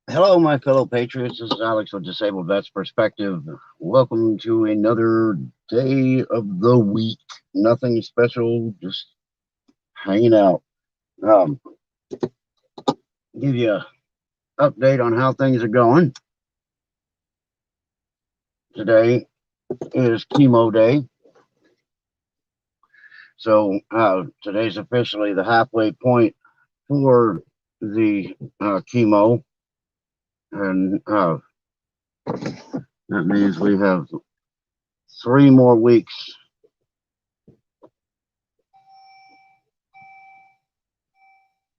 Hello, my fellow patriots. This is Alex with Disabled Vets Perspective. Welcome to another day of the week. Nothing special, just hanging out. Um, give you an update on how things are going. Today is chemo day. So today's officially the halfway point for the chemo. And that means we have 3 more weeks.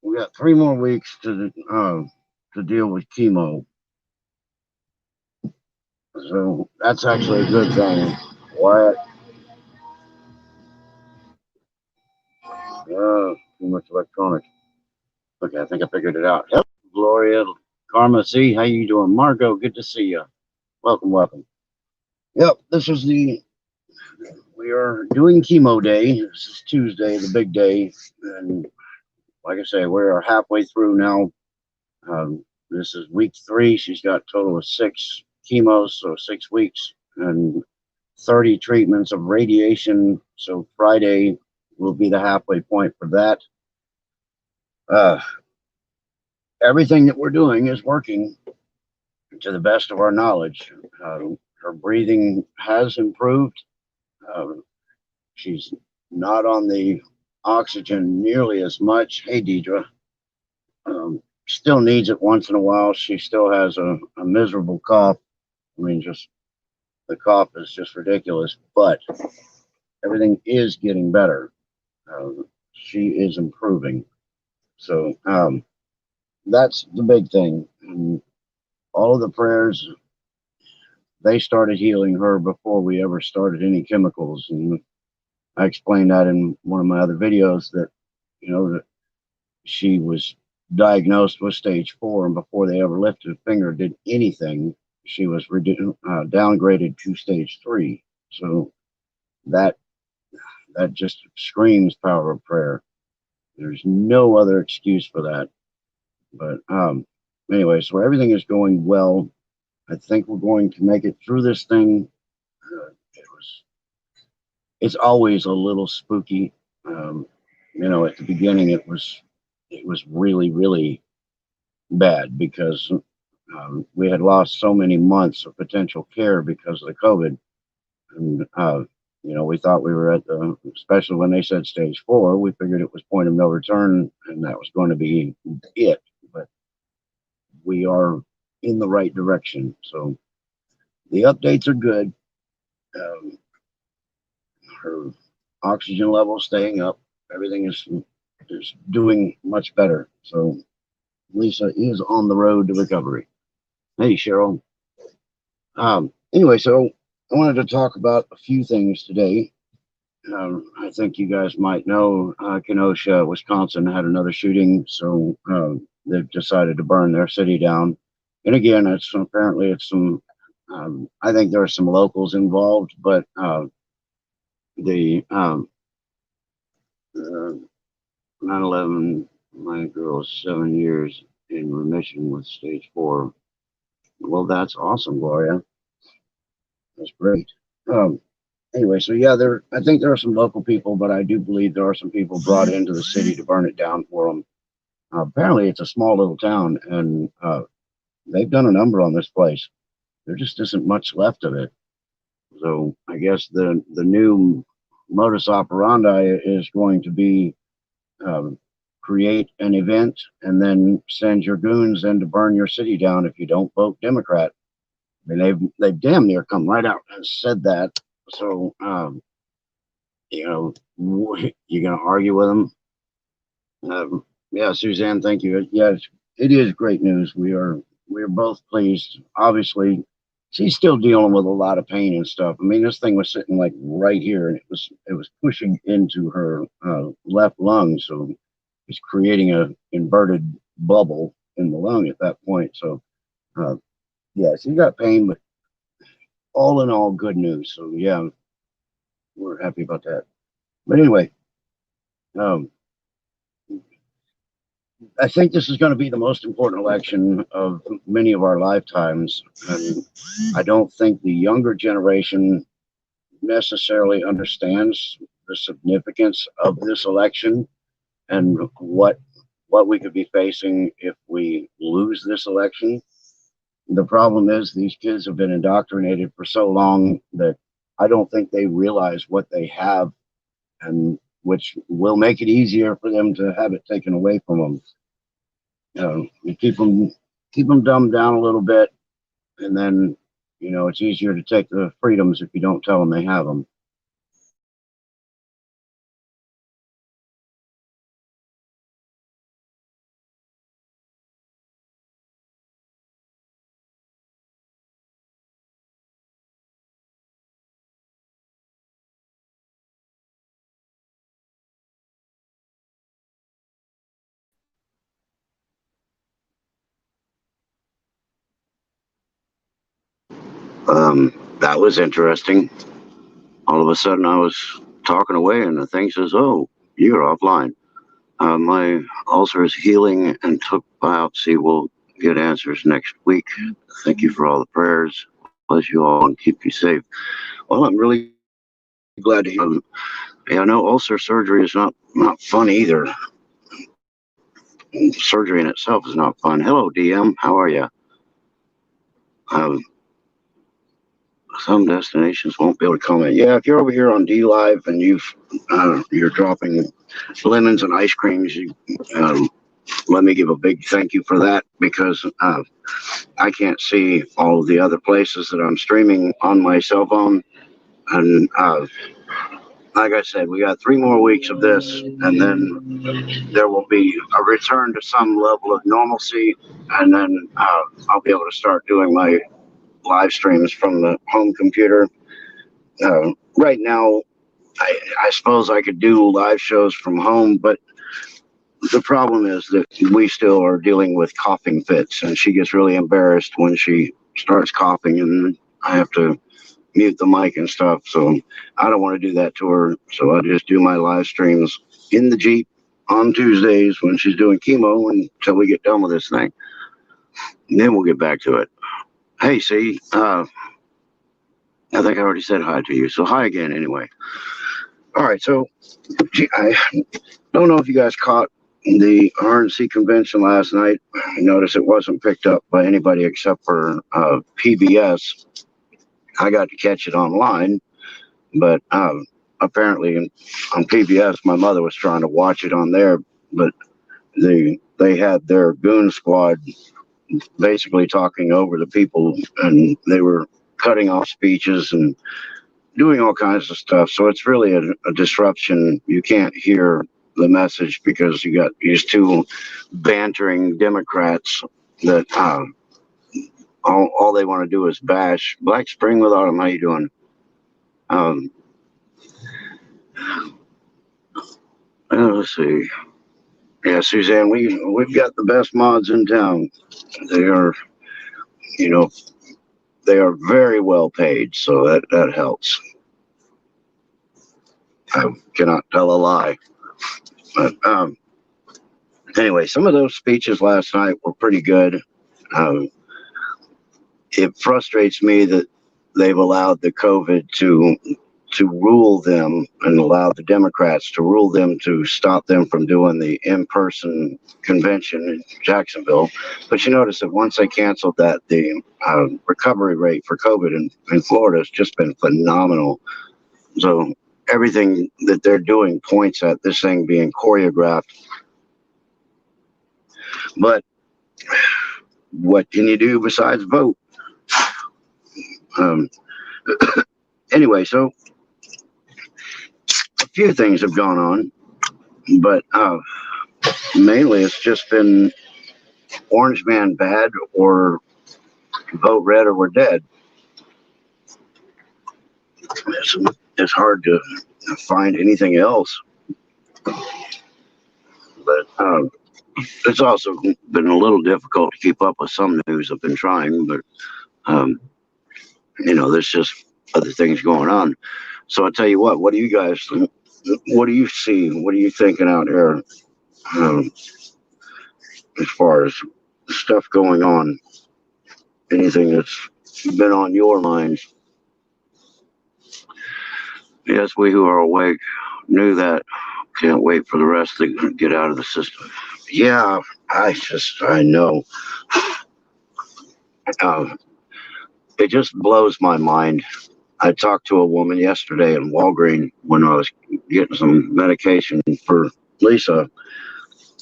We got 3 more weeks to deal with chemo. So that's actually a good thing. Wyatt, too much electronics. Okay, I think I figured it out. Yep, Gloria, Karma, C, how you doing? Margot, good to see you. Welcome, welcome. Yep, we are doing chemo day. This is Tuesday, the big day. And like I say, we're halfway through now. This is week 3. She's got a total of 6 chemos, so 6 weeks. And 30 treatments of radiation. So Friday will be the halfway point for that. Everything that we're doing is working to the best of our knowledge. Her breathing has improved. She's not on the oxygen nearly as much. Hey, Deidre. Still needs it once in a while. She still has a miserable cough. I mean, just the cough is just ridiculous, but everything is getting better. She is improving. So that's the big thing. And all of the prayers, they started healing her before we ever started any chemicals. And I explained that in one of my other videos that, that she was diagnosed with stage 4, and before they ever lifted a finger, did anything, she was downgraded to stage 3. So that just screams power of prayer. There's no other excuse for that. But anyway, so everything is going well. I think we're going to make it through this thing. It's always a little spooky. At the beginning, it was really, really bad because we had lost so many months of potential care because of the COVID. And, we thought we were especially when they said stage 4, we figured it was point of no return and that was going to be it. But we are in the right direction. So the updates are good. Her oxygen level staying up. Everything is doing much better. So Lisa is on the road to recovery. Hey, Cheryl. Anyway, so I wanted to talk about a few things today. I think you guys might know Kenosha, Wisconsin had another shooting, so they've decided to burn their city down. And again, apparently it's some. I think there are some locals involved, but the 9/11, my girl's 7 years in remission with stage 4. Well, that's awesome, Gloria. That's great. Anyway, so yeah, I think there are some local people, but I do believe there are some people brought into the city to burn it down for them. Apparently, it's a small little town, and they've done a number on this place. There just isn't much left of it. So I guess the new modus operandi is going to be create an event and then send your goons in to burn your city down if you don't vote Democrat. I mean, they've damn near come right out and said that. So you're gonna argue with them? Yeah, Suzanne, thank you. Yeah, it is great news. We're both pleased. Obviously, she's still dealing with a lot of pain and stuff. I mean, this thing was sitting like right here, and it was pushing into her left lung, so it's creating a inverted bubble in the lung at that point. So, yeah, she's got pain, but all in all, good news. So, yeah, we're happy about that. But anyway, I think this is going to be the most important election of many of our lifetimes. And I don't think the younger generation necessarily understands the significance of this election and what we could be facing if we lose this election. The problem is these kids have been indoctrinated for so long that I don't think they realize what they have, and which will make it easier for them to have it taken away from them. You keep them dumbed down a little bit, and then it's easier to take the freedoms if you don't tell them they have them. That was interesting. All of a sudden, I was talking away, and the thing says, "Oh, you're offline." My ulcer is healing and took biopsy. We'll get answers next week. Thank you for all the prayers. Bless you all and keep you safe. Well, I'm really glad to hear. Yeah, I know ulcer surgery is not fun either. Surgery in itself is not fun. Hello, DM. How are you? Um, some destinations won't be able to comment. Yeah, if you're over here on D Live and you're dropping lemons and ice creams, let me give a big thank you for that, because I can't see all of the other places that I'm streaming on my cell phone. And like I said, we got 3 more weeks of this, and then there will be a return to some level of normalcy, and then I'll be able to start doing my live streams from the home computer. Right now, I suppose I could do live shows from home, but the problem is that we still are dealing with coughing fits, and she gets really embarrassed when she starts coughing, and I have to mute the mic and stuff. So I don't want to do that to her. So I just do my live streams in the Jeep on Tuesdays when she's doing chemo until we get done with this thing. And then we'll get back to it. Hey, see, I think I already said hi to you. So hi again anyway. All right. So I don't know if you guys caught the RNC convention last night. I noticed it wasn't picked up by anybody except for PBS. I got to catch it online, but apparently on PBS, my mother was trying to watch it on there, but they had their goon squad basically talking over the people, and they were cutting off speeches and doing all kinds of stuff. So it's really a disruption. You can't hear the message because you got these two bantering Democrats that all they want to do is bash. Black Spring with Autumn, how you doing? Um, let's see. Yeah, Suzanne, we've got the best mods in town. They are, you know, they are very well paid, so that helps. I cannot tell a lie. But anyway, some of those speeches last night were pretty good. Um, it frustrates me that they've allowed the COVID to rule them, and allowed the Democrats to rule them, to stop them from doing the in-person convention in Jacksonville. But you notice that once they canceled that, the recovery rate for COVID in Florida has just been phenomenal. So everything that they're doing points at this thing being choreographed. But what can you do besides vote? Um, anyway, so a few things have gone on, but mainly it's just been Orange Man bad, or vote red or we're dead. It's hard to find anything else. But it's also been a little difficult to keep up with some news. I've been trying, but there's just other things going on. So I'll tell you what do you guys, what do you see? What are you thinking out there? as far as stuff going on, anything that's been on your mind. Yes, we who are awake knew that. Can't wait for the rest to get out of the system. Yeah, I know. Uh, it just blows my mind. I talked to a woman yesterday in Walgreens when I was getting some medication for Lisa,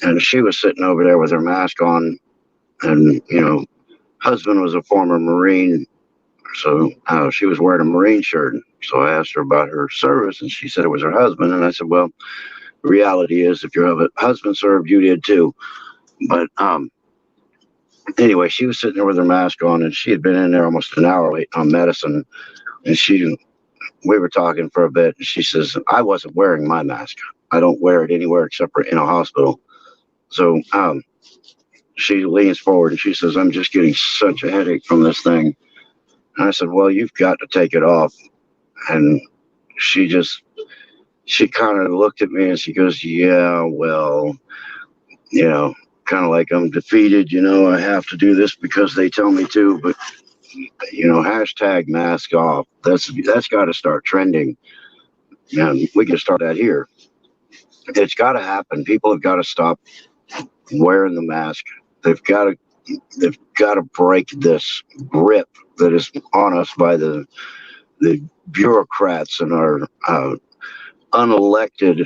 and she was sitting over there with her mask on, and husband was a former Marine, so she was wearing a Marine shirt. So I asked her about her service, and she said it was her husband, and I said, well, the reality is, if your husband served, you did too. But anyway, she was sitting there with her mask on, and she had been in there almost an hour waiting on medicine, and we were talking for a bit, and she says, I wasn't wearing my mask. I don't wear it anywhere except for in a hospital. So she leans forward and she says, I'm just getting such a headache from this thing. And I said, well, you've got to take it off. And she kind of looked at me and she goes, yeah, well, kind of like I'm defeated, I have to do this because they tell me to, but hashtag mask off. That's got to start trending. And we can start that here. It's got to happen. People have got to stop wearing the mask. They've got to break this grip that is on us by the bureaucrats and our unelected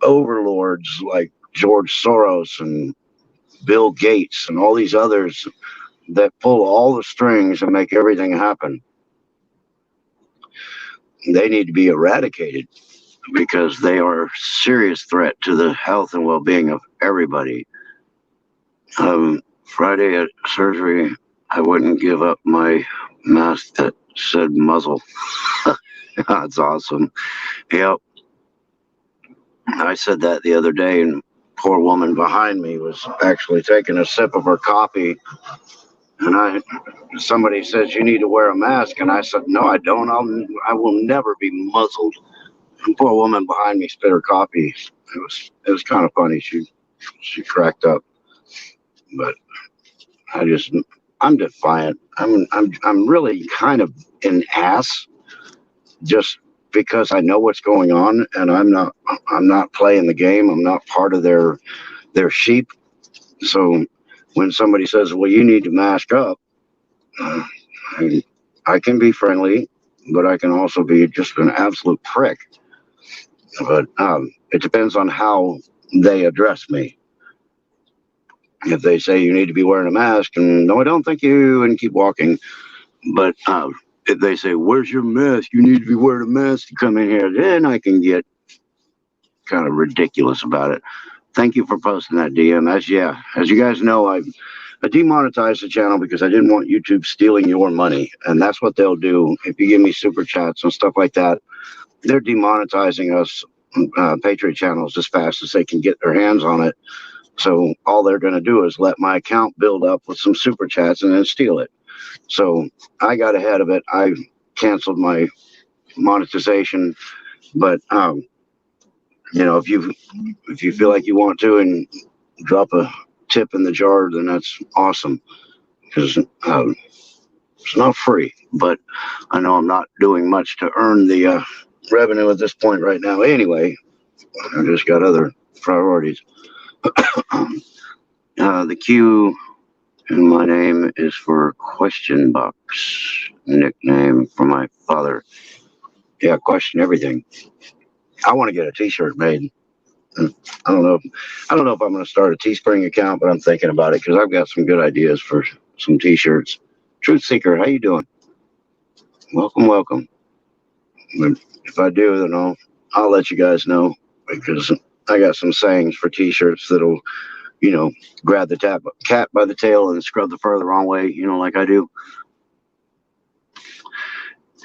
overlords like George Soros and Bill Gates and all these others that pull all the strings and make everything happen. They need to be eradicated because they are a serious threat to the health and well-being of everybody. Friday at surgery, I wouldn't give up my mask that said muzzle. That's awesome. Yep. I said that the other day, and poor woman behind me was actually taking a sip of her coffee, and somebody says you need to wear a mask, and I said no, I don't. I will never be muzzled. And poor woman behind me spit her coffee. It was kind of funny. She cracked up, but I'm defiant. I'm really kind of an ass just because I know what's going on, and I'm not playing the game. I'm not part of their sheep. So when somebody says, well, you need to mask up, I can be friendly, but I can also be just an absolute prick. But it depends on how they address me. If they say you need to be wearing a mask, and no, I don't think you, and keep walking. But if they say, where's your mask? You need to be wearing a mask to come in here, then I can get kind of ridiculous about it. Thank you for posting that, DM. As you guys know, I demonetized the channel because I didn't want YouTube stealing your money. And that's what they'll do. If you give me super chats and stuff like that, they're demonetizing us Patriot channels as fast as they can get their hands on it. So all they're going to do is let my account build up with some super chats and then steal it. So I got ahead of it. I canceled my monetization. But if you feel like you want to and drop a tip in the jar, then that's awesome. Because it's not free. But I know I'm not doing much to earn the revenue at this point right now. Anyway, I just got other priorities. The Q in my name is for Question Box, nickname for my father. Yeah, question everything. I want to get a T-shirt made. I don't know if I'm going to start a Teespring account, but I'm thinking about it because I've got some good ideas for some T-shirts. Truth Seeker, how you doing? Welcome. But if I do, then I'll let you guys know, because I got some sayings for T-shirts that'll, grab the cat by the tail and scrub the fur the wrong way, like I do.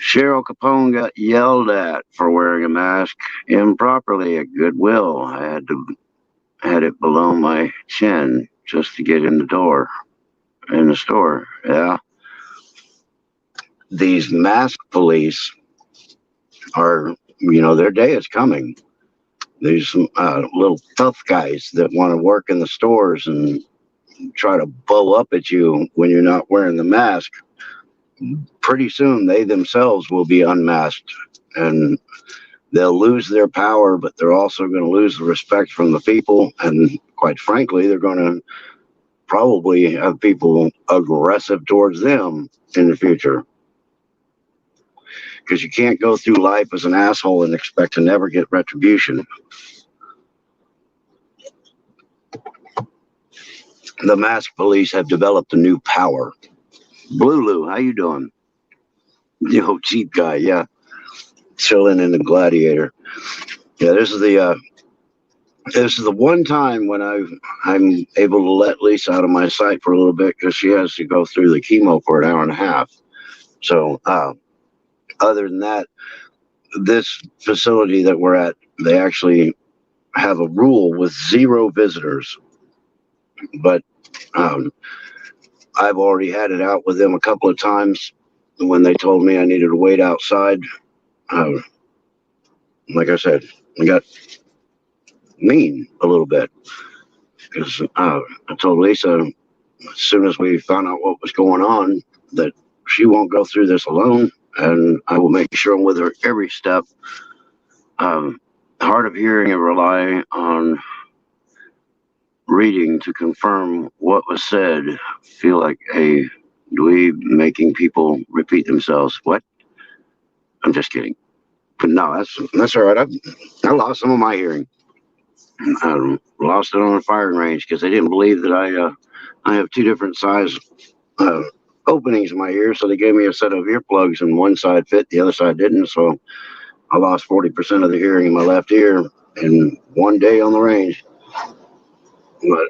Cheryl Capone got yelled at for wearing a mask improperly at Goodwill. I had it below my chin just to get in the store. Yeah. These mask police are, their day is coming. These little tough guys that want to work in the stores and try to bow up at you when you're not wearing the mask, pretty soon they themselves will be unmasked, and they'll lose their power, but they're also going to lose the respect from the people. And quite frankly, they're going to probably have people aggressive towards them in the future. Because you can't go through life as an asshole and expect to never get retribution. The mask police have developed a new power. Blue Lou, how you doing? Yo, cheap guy, yeah. Chilling in the Gladiator. Yeah, this is the one time when I'm able to let Lisa out of my sight for a little bit because she has to go through the chemo for an hour and a half. So other than that, this facility that we're at, they actually have a rule with 0 visitors. But I've already had it out with them a couple of times when they told me I needed to wait outside. Like I said, I got mean a little bit because I told Lisa as soon as we found out what was going on that she won't go through this alone, and I will make sure I'm with her every step. Hard of hearing and rely on reading to confirm what was said. Feel like a dweeb making people repeat themselves. What? I'm just kidding. But no, that's all right. I lost some of my hearing. I lost it on a firing range because they didn't believe that I have 2 different size openings in my ear, so they gave me a set of earplugs, and one side fit, the other side didn't. So I lost 40% of the hearing in my left ear in one day on the range. But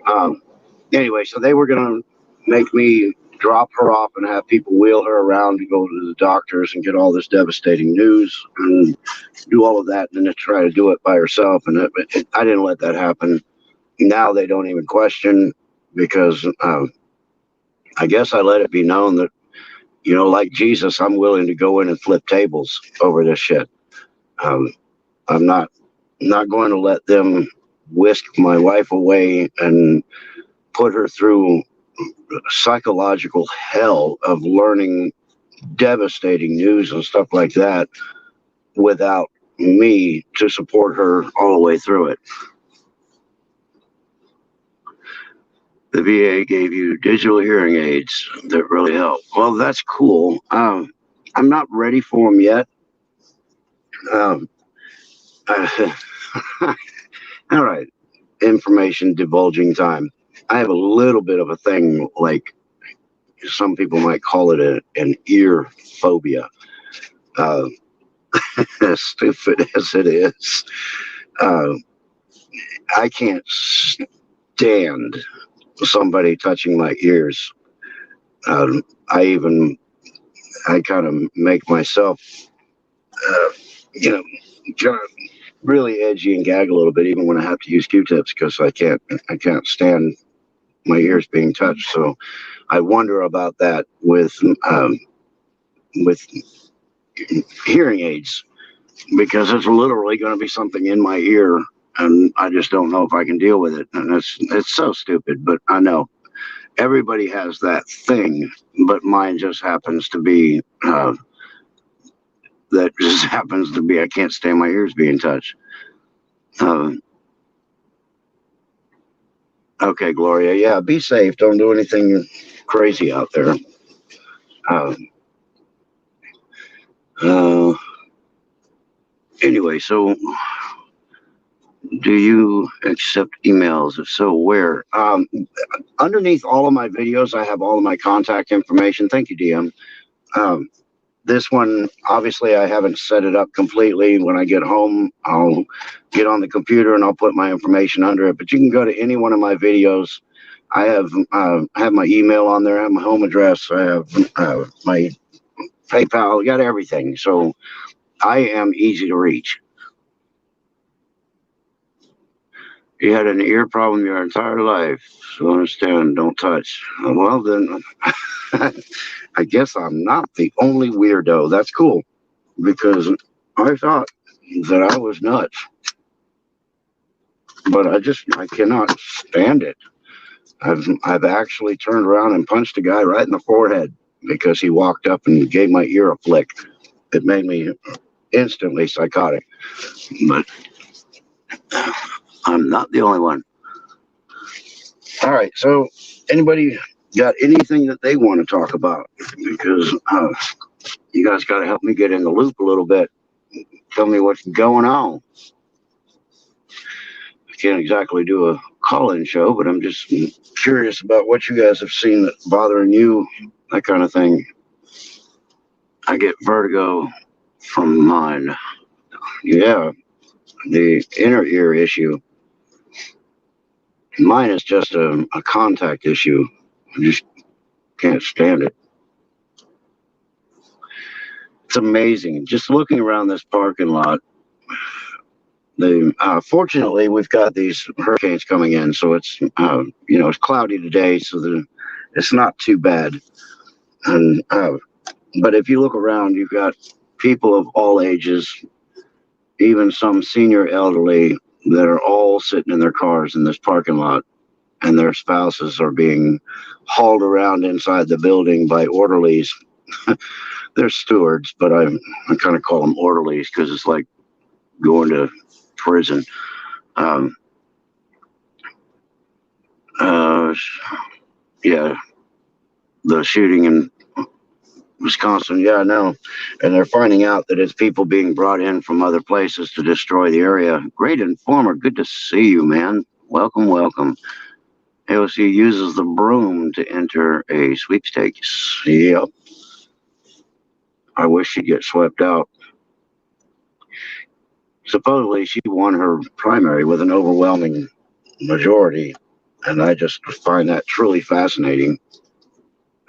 anyway, so they were gonna make me drop her off and have people wheel her around to go to the doctors and get all this devastating news and do all of that, and then to try to do it by herself. And I didn't let that happen. Now they don't even question because I guess I let it be known that, like Jesus, I'm willing to go in and flip tables over this shit. I'm not going to let them whisk my wife away and put her through psychological hell of learning devastating news and stuff like that without me to support her all the way through it. The VA gave you digital hearing aids that really help. Well, that's cool. I'm not ready for them yet. All right. Information divulging time. I have a little bit of a thing, like some people might call it an ear phobia. As stupid as it is, I can't stand somebody touching my ears. I kind of make myself, kind of really edgy and gag a little bit, even when I have to use Q-tips, because I can't stand my ears being touched. So I wonder about that with hearing aids, because it's literally going to be something in my ear, and I just don't know if I can deal with it. And it's so stupid, but I know everybody has that thing, but mine just happens to be I can't stand my ears being touched. Okay, Gloria. Yeah, be safe. Don't do anything crazy out there. Anyway, so do you accept emails? If so, where? Underneath all of my videos, I have all of my contact information. Thank you, DM. This one, obviously, I haven't set it up completely. When I get home, I'll get on the computer and I'll put my information under it. But you can go to any one of my videos. I have my email on there. I have my home address. I have my PayPal. I got everything. So I am easy to reach. You had an ear problem your entire life, so understand, don't touch. Well, then, I guess I'm not the only weirdo. That's cool, because I thought that I was nuts, but I cannot stand it. I've actually turned around and punched a guy right in the forehead because he walked up and gave my ear a flick. It made me instantly psychotic. But I'm not the only one. All right, so anybody got anything that they want to talk about? Because you guys got to help me get in the loop a little bit. Tell me what's going on. I can't exactly do a call-in show, but I'm just curious about what you guys have seen that's bothering you, that kind of thing. I get vertigo from mine. Yeah, the inner ear issue. Mine is just a contact issue. I just can't stand it. It's amazing. Just looking around this parking lot. Fortunately, we've got these hurricanes coming in, so it's it's cloudy today, so it's not too bad. And but if you look around, you've got people of all ages, even some senior elderly, that are all sitting in their cars in this parking lot, and their spouses are being hauled around inside the building by orderlies. They're stewards, but I kind of call them orderlies because it's like going to prison. Um, yeah, the shooting in Wisconsin. Yeah, I know. And they're finding out that it's people being brought in from other places to destroy the area. Great informer. Good to see you, man. Welcome, welcome. AOC uses the broom to enter a sweepstakes. Yep. I wish she'd get swept out. Supposedly, she won her primary with an overwhelming majority. And I just find that truly fascinating.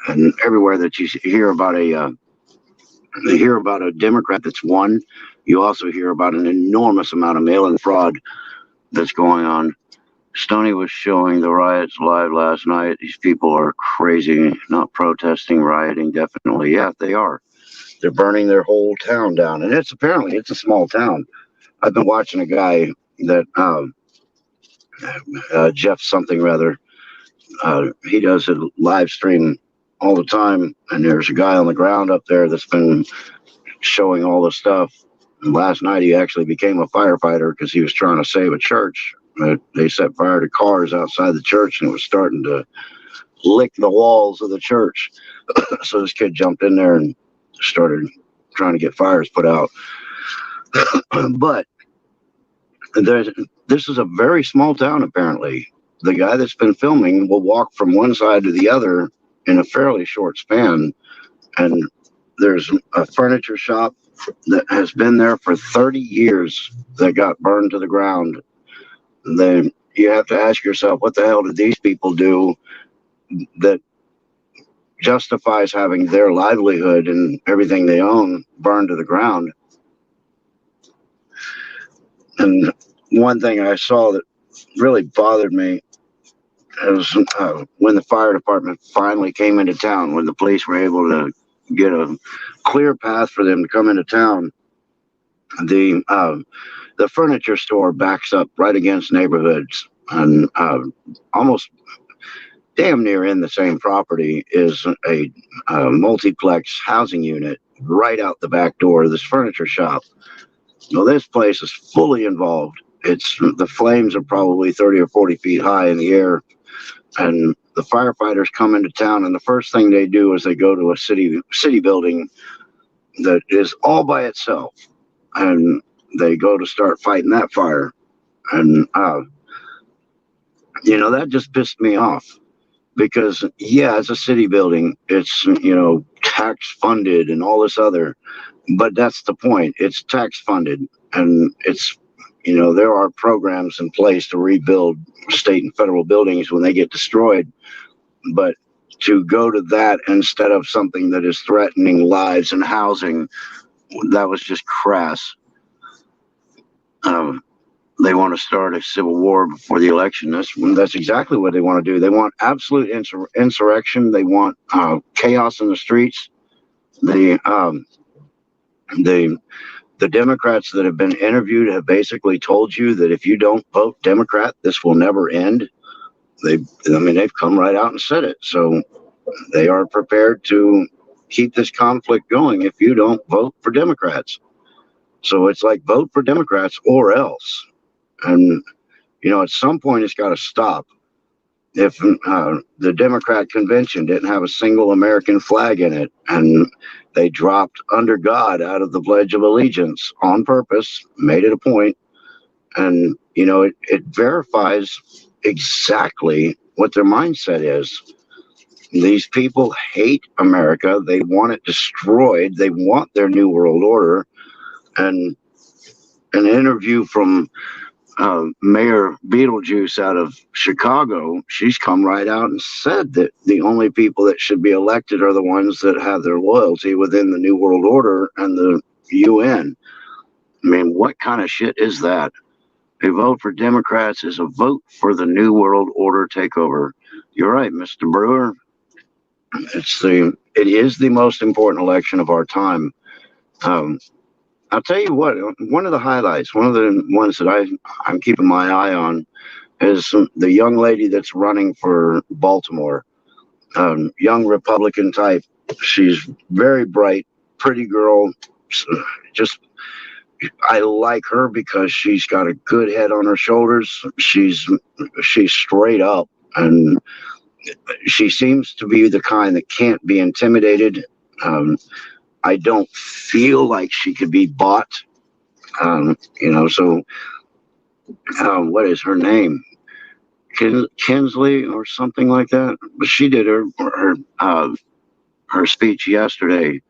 And everywhere that you hear about a Democrat that's won, you also hear about an enormous amount of mail-in fraud that's going on. Stoney was showing the riots live last night. These people are crazy, not protesting, rioting, definitely. Yeah, they are. They're burning their whole town down. And apparently it's a small town. I've been watching a guy that, Jeff something rather, he does a live stream all the time. And there's a guy on the ground up there that's been showing all the stuff. And last night he actually became a firefighter because he was trying to save a church. They set fire to cars outside the church and it was starting to lick the walls of the church. So this kid jumped in there and started trying to get fires put out. But this is a very small town, apparently. The guy that's been filming will walk from one side to the other in a fairly short span. And there's a furniture shop that has been there for 30 years that got burned to the ground. Then you have to ask yourself, what the hell did these people do that justifies having their livelihood and everything they own burned to the ground? And one thing I saw that really bothered me is when the fire department finally came into town, when the police were able to get a clear path for them to come into town. The furniture store backs up right against neighborhoods, and almost damn near in the same property is a multiplex housing unit right out the back door of this furniture shop. Now, this place is fully involved. The flames are probably 30 or 40 feet high in the air, and the firefighters come into town, and the first thing they do is they go to a city building that is all by itself, and they go to start fighting that fire. And that just pissed me off because, yeah, it's a city building, it's tax funded and all this other, but that's the point. It's tax funded, and it's there are programs in place to rebuild state and federal buildings when they get destroyed. But to go to that instead of something that is threatening lives and housing, that was just crass. They want to start a civil war before the election. That's exactly what they want to do. They want absolute insurrection. They want chaos in the streets. The Democrats that have been interviewed have basically told you that if you don't vote Democrat, this will never end. They've come right out and said it. So they are prepared to keep this conflict going if you don't vote for Democrats. So it's like vote for Democrats or else. And, at some point it's got to stop. If the Democrat convention didn't have a single American flag in it and they dropped under God out of the Pledge of Allegiance on purpose, made it a point, and, it verifies exactly what their mindset is. These people hate America. They want it destroyed. They want their new world order. And an interview from Mayor Beetlejuice out of Chicago, she's come right out and said that the only people that should be elected are the ones that have their loyalty within the New World Order and the UN. I mean, what kind of shit is that? A vote for Democrats is a vote for the New World Order takeover. You're right, Mr. Brewer. It is the most important election of our time. I'll tell you what, one of the highlights, one of the ones that I'm keeping my eye on is the young lady that's running for Baltimore. Young Republican type. She's very bright, pretty girl. Just, I like her because she's got a good head on her shoulders. She's straight up, and she seems to be the kind that can't be intimidated. I don't feel like she could be bought. So what is her name? Kinsley or something like that. But she did her speech yesterday.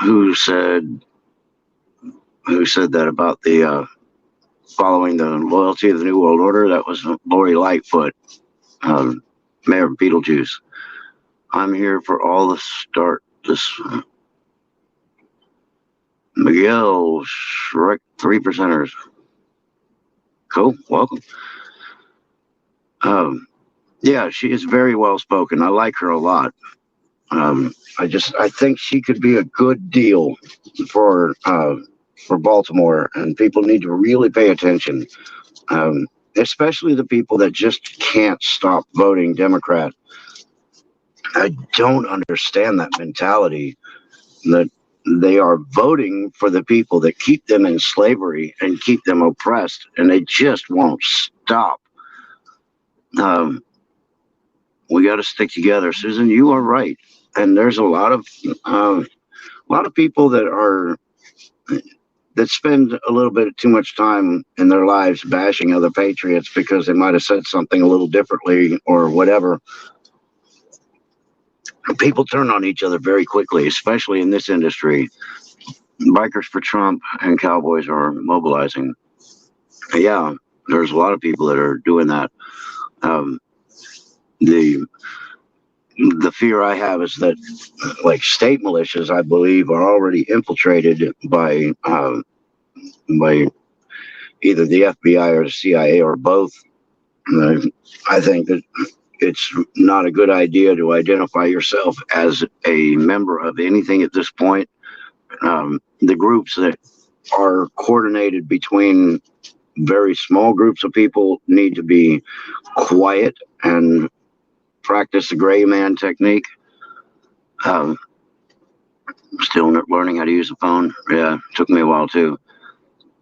Who said that about the following the loyalty of the New World Order? That was Lori Lightfoot, Mayor of Beetlejuice. I'm here for all the start. This Miguel Shrek, 3%ers. Cool, welcome. Yeah, she is very well spoken. I like her a lot. I think she could be a good deal for Baltimore, and people need to really pay attention, especially the people that just can't stop voting Democrat. I don't understand that mentality that they are voting for the people that keep them in slavery and keep them oppressed, and they just won't stop. We got to stick together, Susan. You are right, and there's a lot of people that spend a little bit too much time in their lives bashing other patriots because they might have said something a little differently or whatever. People turn on each other very quickly, especially in this industry. Bikers for Trump and cowboys are mobilizing. Yeah, there's a lot of people that are doing that. The fear I have is that, like, state militias, I believe, are already infiltrated by either the FBI or the CIA or both. I think that it's not a good idea to identify yourself as a member of anything at this point. The groups that are coordinated between very small groups of people need to be quiet and practice the gray man technique. Still learning how to use a phone. Yeah, took me a while too.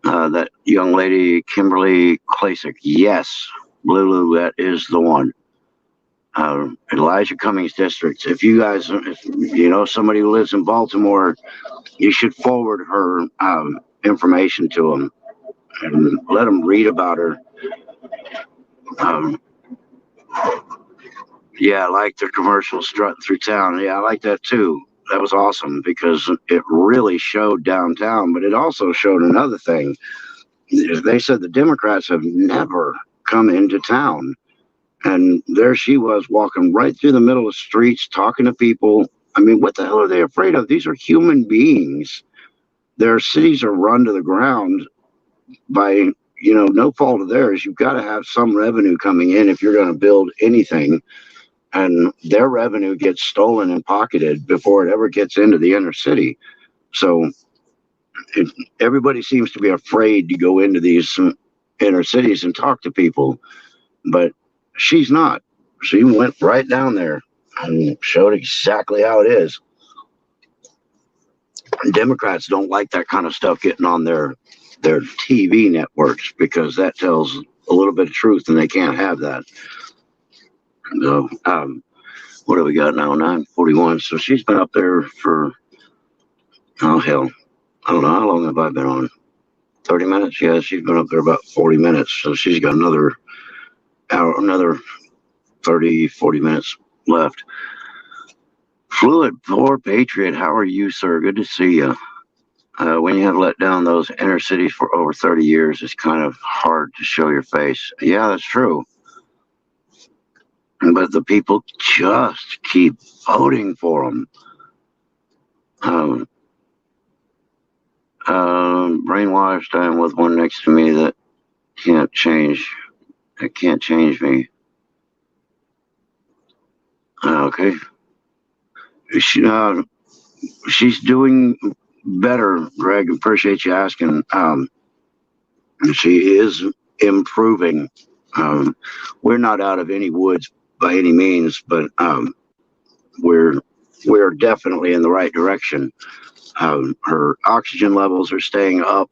That young lady, Kimberly Klasick. Yes, Lulu, that is the one. Elijah Cummings districts. If you guys, if you know somebody who lives in Baltimore, you should forward her information to them and let them read about her. Yeah, I like the commercial strutting through town. Yeah, I like that too. That was awesome because it really showed downtown, but it also showed another thing. They said the Democrats have never come into town. And there she was walking right through the middle of the streets, talking to people. I mean, what the hell are they afraid of? These are human beings. Their cities are run to the ground by, no fault of theirs. You've got to have some revenue coming in if you're going to build anything. And their revenue gets stolen and pocketed before it ever gets into the inner city. So everybody seems to be afraid to go into these inner cities and talk to people, but she's not. She went right down there and showed exactly how it is. Democrats don't like that kind of stuff getting on their TV networks because that tells a little bit of truth, and they can't have that. So, what do we got now? 9:41. So she's been up there for, oh hell, I don't know, how long have I been on? 30 minutes? Yeah, she's been up there about 40 minutes. So she's got another hour, another 30, 40 minutes left. Fluid, poor Patriot, how are you, sir? Good to see you. When you have let down those inner cities for over 30 years, it's kind of hard to show your face. Yeah, that's true. But the people just keep voting for them. Brainwashed, I'm with one next to me that can't change. It can't change me. Okay. She's doing better, Greg. Appreciate you asking. She is improving. We're not out of any woods by any means, but we're we're definitely in the right direction. Her oxygen levels are staying up.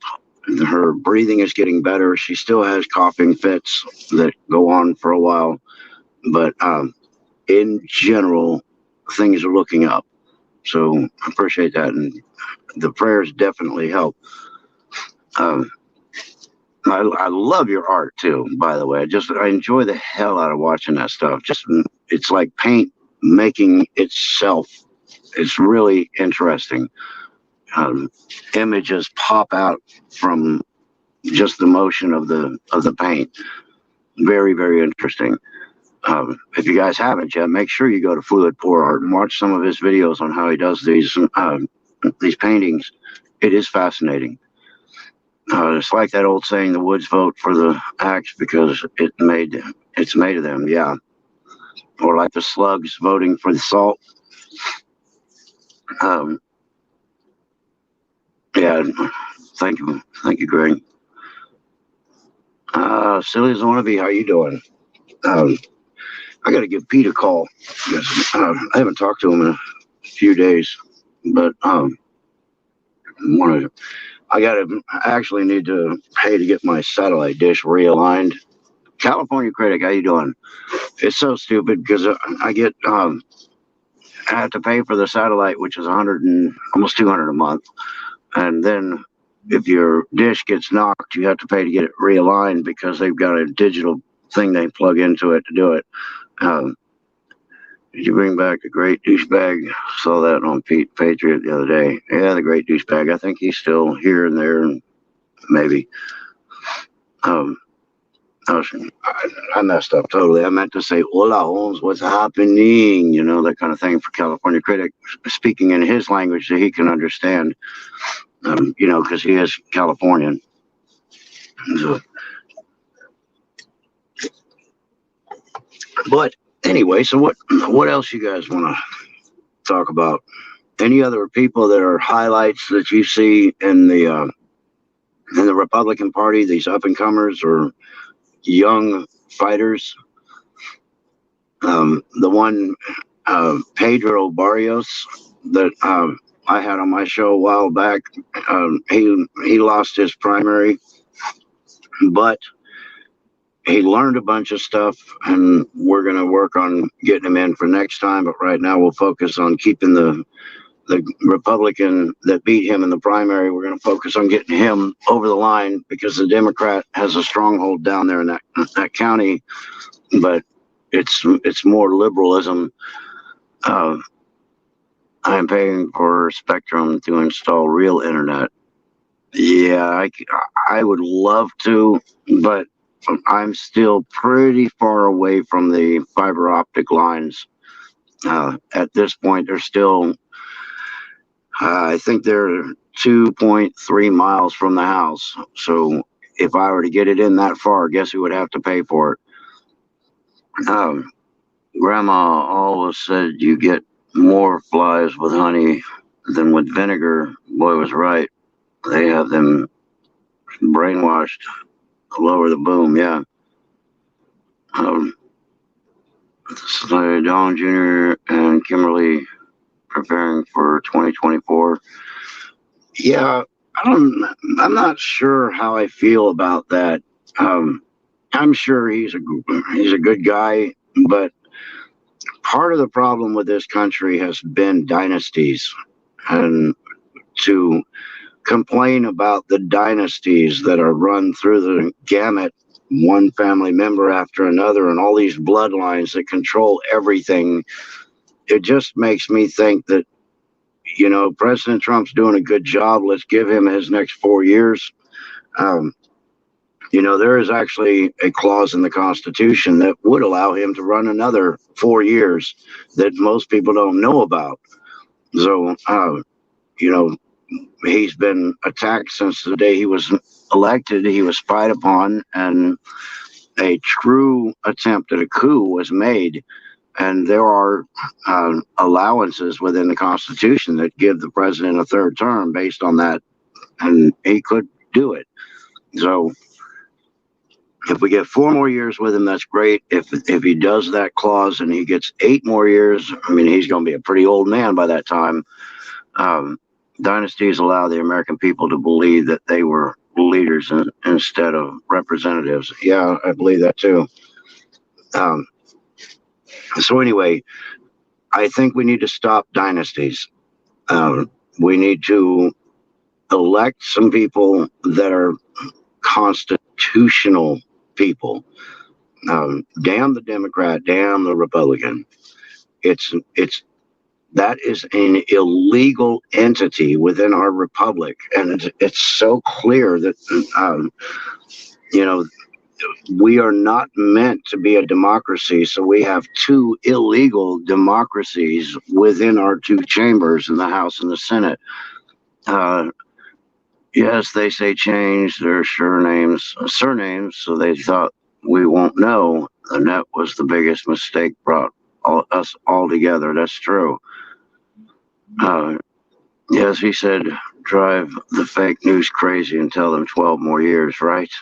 Her breathing is getting better. She still has coughing fits that go on for a while, but in general, things are looking up. So I appreciate that, and the prayers definitely help. Um, I love your art too, by the way. I enjoy the hell out of watching that stuff. It's like paint making itself. It's really interesting. Images pop out from just the motion of the paint. Very, very interesting. If you guys haven't yet, make sure you go to Fluid Pour Art and watch some of his videos on how he does these paintings. It is fascinating. It's like that old saying, the woods vote for the axe because it's made of them. Yeah. Or like the slugs voting for the salt. Yeah. Thank you, Greg. Silly as I want to be, how you doing? I got to give Pete a call. I haven't talked to him in a few days, but I actually need to pay to get my satellite dish realigned. California Critic, how you doing? It's so stupid because I have to pay for the satellite, which is 100 and almost 200 a month, and then if your dish gets knocked, you have to pay to get it realigned because they've got a digital thing they plug into it to do it. Did you bring back a great douchebag? Saw that on Pete Patriot the other day. Yeah, the great douchebag. I think he's still here and there, maybe. Um, I messed up totally. I meant to say, "Hola, Holmes, what's happening?" You know, that kind of thing for California Critic, speaking in his language that he can understand. You know, because he is Californian. So, but anyway, so what else you guys want to talk about? Any other people that are highlights that you see in the Republican Party? These up and comers or young fighters. The one Pedro Barrios that I had on my show a while back. He lost his primary, but he learned a bunch of stuff, and we're going to work on getting him in for next time. But right now, we'll focus on keeping the Republican that beat him in the primary. We're going to focus on getting him over the line because the Democrat has a stronghold down there in that county, but it's more liberalism. I am paying for Spectrum to install real internet. Yeah, I would love to, but I'm still pretty far away from the fiber optic lines. At this point, they're still, I think they're 2.3 miles from the house. So if I were to get it in that far, guess who would have to pay for it? Grandma always said you get more flies with honey than with vinegar. Boy was right. They have them brainwashed. lower the boom. Yeah. Um, so Don Jr. and Kimberly preparing for 2024. Yeah, I'm not sure how I feel about that. Um, I'm sure he's a good guy, but part of the problem with this country has been dynasties, and to complain about the dynasties that are run through the gamut, one family member after another, and all these bloodlines that control everything, it just makes me think that, President Trump's doing a good job. Let's give him his next 4 years. Um, there is actually a clause in the Constitution that would allow him to run another 4 years that most people don't know about. So, you know, he's been attacked since the day he was elected. He was spied upon, and a true attempt at a coup was made. And there are allowances within the Constitution that give the president a third term based on that, and he could do it. So if we get 4 more years with him, that's great. If he does that clause and he gets 8 more years, I mean, he's going to be a pretty old man by that time. Um, Dynasties allow the American people to believe that they were leaders instead of representatives. Yeah, I believe that too. Um, so anyway, I think we need to stop dynasties. We need to elect some people that are constitutional people. Damn the Democrat, damn the Republican. It's that is an illegal entity within our republic, and it's so clear that you know we are not meant to be a democracy. So we have two illegal democracies within our two chambers in the House and the Senate. Uh, yes, they say change their surnames, so they thought we won't know, and that was the biggest mistake brought us all together. That's true. Uh, yes, he said, drive the fake news crazy and tell them 12 more years, right?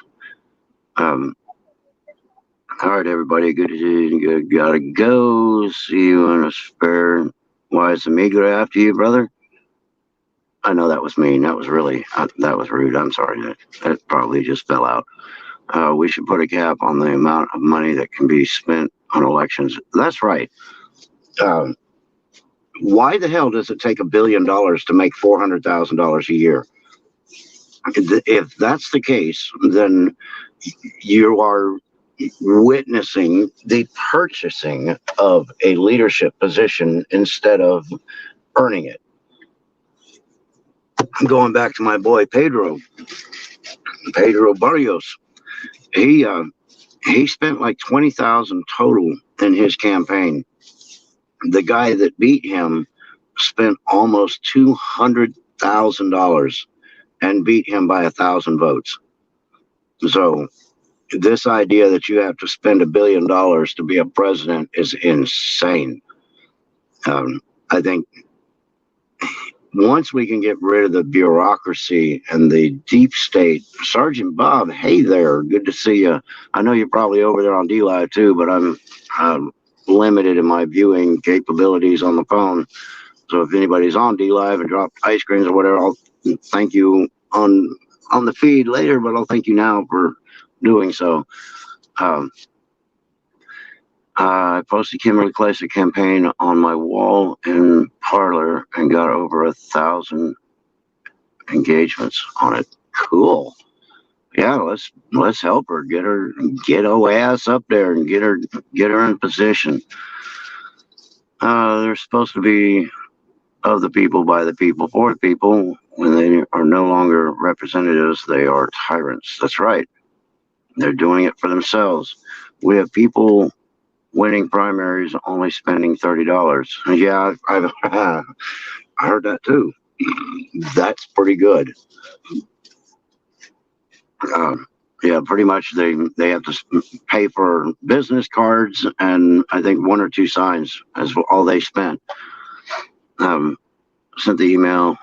Um, all right, everybody, good to see you. Good, gotta go. See you in a spare. Why is Amigo after you, brother? I know that was mean. That was really, that was rude. I'm sorry. That probably just fell out. We should put a cap on the amount of money that can be spent on elections. That's right. Um, why the hell does it take $1 billion to make $400,000 a year? If that's the case, then you are witnessing the purchasing of a leadership position instead of earning it. Going back to my boy Pedro Barrios, he he spent like 20,000 total in his campaign. The guy that beat him spent almost $200,000 and beat him by 1,000 votes. So this idea that you have to spend $1 billion to be a president is insane. I think once we can get rid of the bureaucracy and the deep state, Sergeant Bob, hey there, good to see you. I know you're probably over there on D-Live too, but I'm limited in my viewing capabilities on the phone. So if anybody's on D-Live and dropped ice creams or whatever, I'll thank you on the feed later, but I'll thank you now for doing so. I posted Kimberly Classic campaign on my wall in Parlor and got over 1,000 engagements on it. Cool. Yeah, let's help her. Get her ass up there and get her in position. They're supposed to be of the people, by the people, for the people. When they are no longer representatives, they are tyrants. That's right. They're doing it for themselves. We have people winning primaries only spending $30. Yeah, I've I heard that too. That's pretty good. Yeah, pretty much they have to pay for business cards and I think one or two signs as all they spent. Sent the email.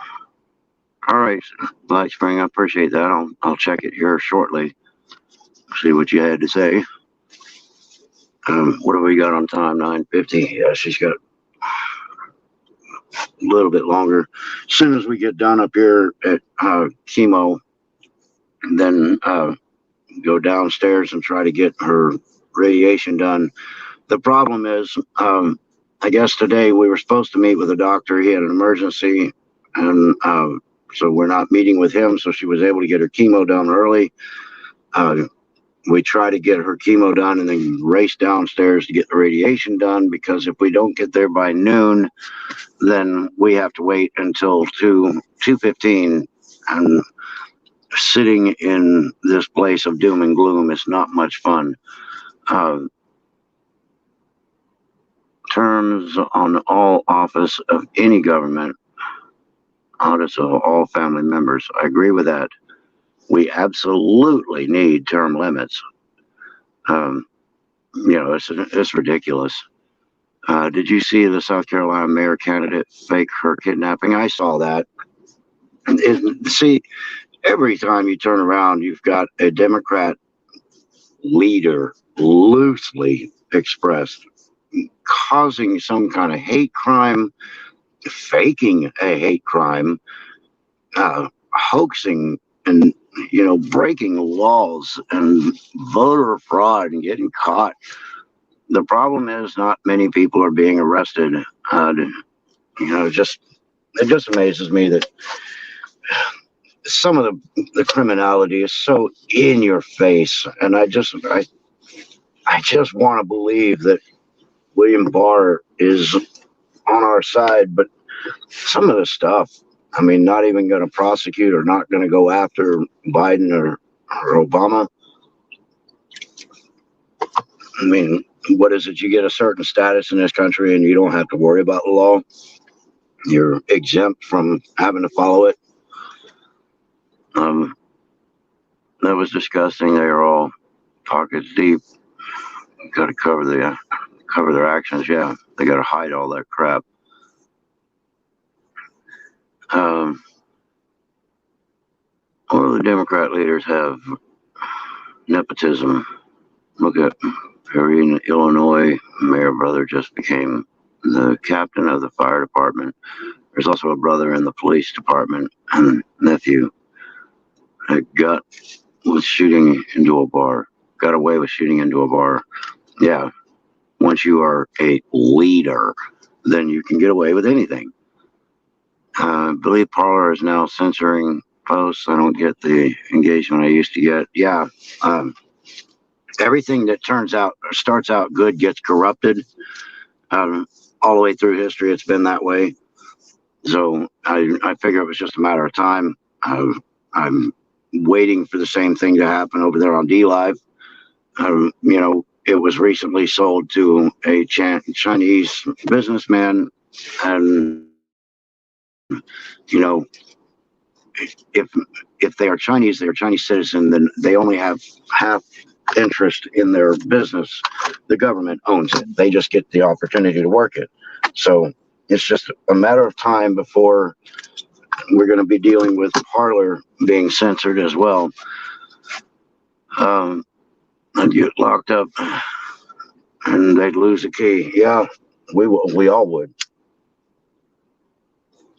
All right, Black Spring, I appreciate that. I'll check it here shortly. see what you had to say. What do we got on time? 9:50. Yeah, she's got a little bit longer. As soon as we get done up here at chemo, then go downstairs and try to get her radiation done. The problem is, I guess today we were supposed to meet with a doctor. He had an emergency, and so we're not meeting with him. So she was able to get her chemo done early. We try to get her chemo done and then race downstairs to get the radiation done, because if we don't get there by noon, then we have to wait until 2:15, and sitting in this place of doom and gloom is not much fun. Terms on all office of any government, audits of all family members. I agree with that. We absolutely need term limits. It's ridiculous. Did you see the South Carolina mayor candidate fake her kidnapping? I saw that. See, every time you turn around, you've got a Democrat leader, loosely expressed, causing some kind of hate crime, faking a hate crime, hoaxing and breaking laws and voter fraud and getting caught. The problem is not many people are being arrested. It just amazes me that some of the criminality is so in your face, and I just want to believe that William Barr is on our side, but some of the stuff, I mean, not even going to prosecute or not going to go after Biden or Obama. I mean, what is it? You get a certain status in this country and you don't have to worry about the law. You're exempt from having to follow it. That was disgusting. They are all pockets deep. Got to cover their actions. Yeah, they got to hide all that crap. All the Democrat leaders have nepotism. Look at Perry in Illinois. Mayor brother just became the captain of the fire department. There's also a brother in the police department and nephew that got shooting into a bar. Got away with shooting into a bar. Yeah, once you are a leader, then you can get away with anything. I believe Parler is now censoring posts. I don't get the engagement I used to get. Yeah, everything that starts out good gets corrupted. All the way through history, it's been that way. So I figure it was just a matter of time. I'm waiting for the same thing to happen over there on DLive. It was recently sold to a Chinese businessman, and if they are Chinese citizen, then they only have half interest in their business. The government owns it. They just get the opportunity to work it. So it's just a matter of time before we're going to be dealing with Parler being censored as well. And get locked up and they'd lose the key. Yeah, we all would.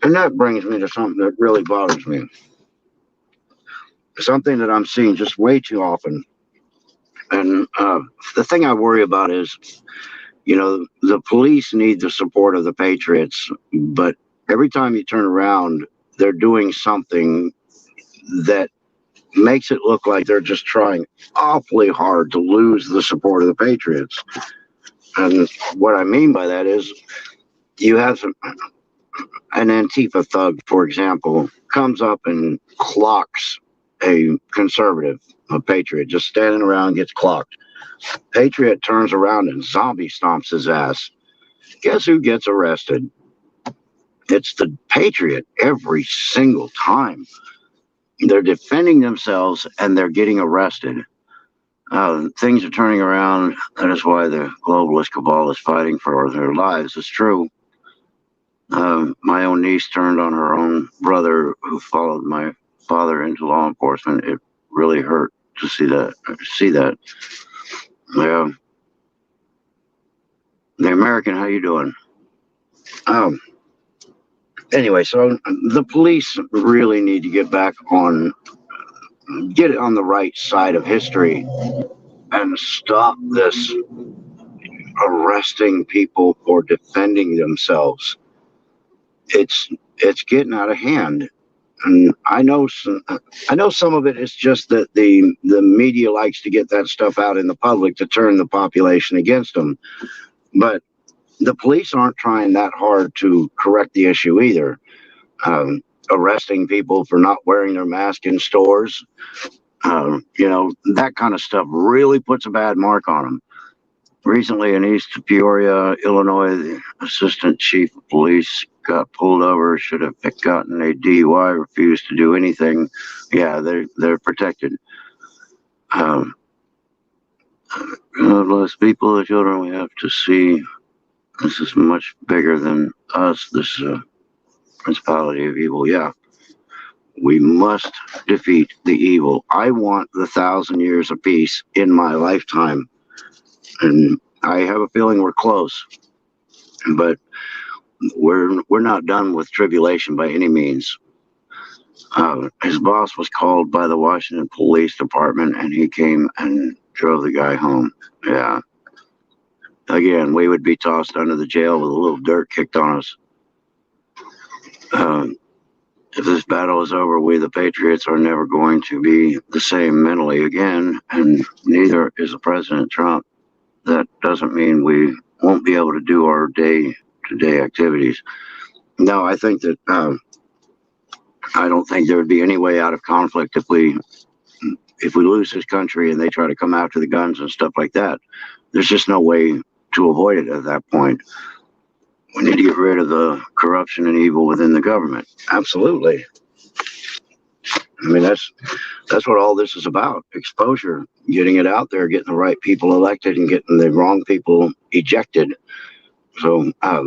And that brings me to something that really bothers me. Something that I'm seeing just way too often. And the thing I worry about is, the police need the support of the patriots, but every time you turn around, they're doing something that makes it look like they're just trying awfully hard to lose the support of the patriots. And what I mean by that is, you have an Antifa thug, for example, comes up and clocks a conservative, a patriot, just standing around, gets clocked. Patriot turns around and zombie stomps his ass. Guess who gets arrested? It's the patriot every single time. They're defending themselves and they're getting arrested. Things are turning around. That is why the globalist cabal is fighting for their lives. It's true. My own niece turned on her own brother who followed my father into law enforcement. It really hurt to see that. Yeah. The American, how you doing? Um. Anyway, so the police really need to get it on the right side of history and stop this arresting people for defending themselves. It's getting out of hand. And I know some of it is just that the media likes to get that stuff out in the public to turn the population against them. But the police aren't trying that hard to correct the issue either. Arresting people for not wearing their mask in stores, that kind of stuff really puts a bad mark on them. Recently in East Peoria, Illinois, the assistant chief of police got pulled over, should have gotten a DUI, refused to do anything. Yeah, they're protected. Um, God bless people, the children, we have to see this is much bigger than us, this principality of evil. Yeah, we must defeat the evil. I want the 1,000 years of peace in my lifetime. And I have a feeling we're close, but we're not done with tribulation by any means. His boss was called by the Washington Police Department, and he came and drove the guy home. Yeah. Again, we would be tossed under the jail with a little dirt kicked on us. If this battle is over, we the Patriots are never going to be the same mentally again, and neither is President Trump. That doesn't mean we won't be able to do our day-to-day activities. No, I think that I don't think there would be any way out of conflict if we lose this country and they try to come after the guns and stuff like that. There's just no way to avoid it at that point. We need to get rid of the corruption and evil within the government. Absolutely. I mean, that's what all this is about. Exposure, getting it out there, getting the right people elected and getting the wrong people ejected. So up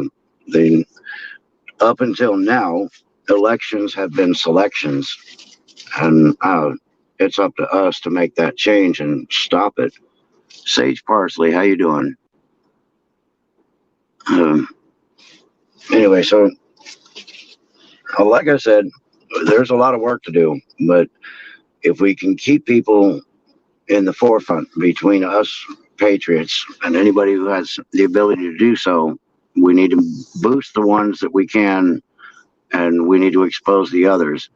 until now, elections have been selections, and it's up to us to make that change and stop it. Sage Parsley, how you doing? Anyway, so like I said, there's a lot of work to do, but if we can keep people in the forefront between us patriots and anybody who has the ability to do so, we need to boost the ones that we can, and we need to expose the others.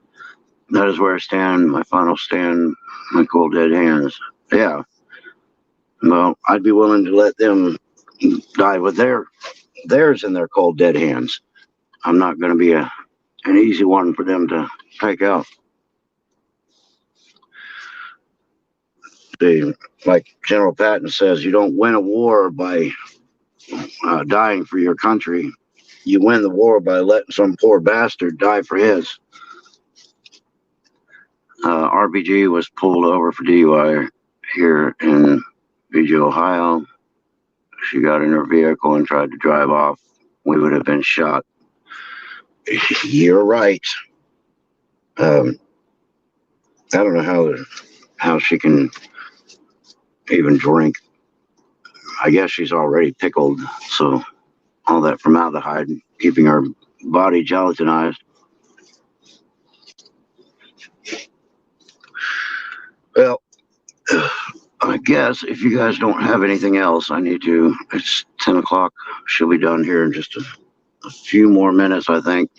That is where I stand, my final stand, my cold dead hands. Yeah. Well, I'd be willing to let them die with theirs in their cold dead hands. I'm not going to be an easy one for them to take out. Like General Patton says, you don't win a war by dying for your country. You win the war by letting some poor bastard die for his. RBG was pulled over for DUI here in BG, Ohio. She got in her vehicle and tried to drive off. We would have been shot. You're right. I don't know how she can even drink. I guess she's already pickled, so all that formaldehyde keeping her body gelatinized. Well, I guess if you guys don't have anything else, it's 10 o'clock. She'll be done here in just a few more minutes, I think.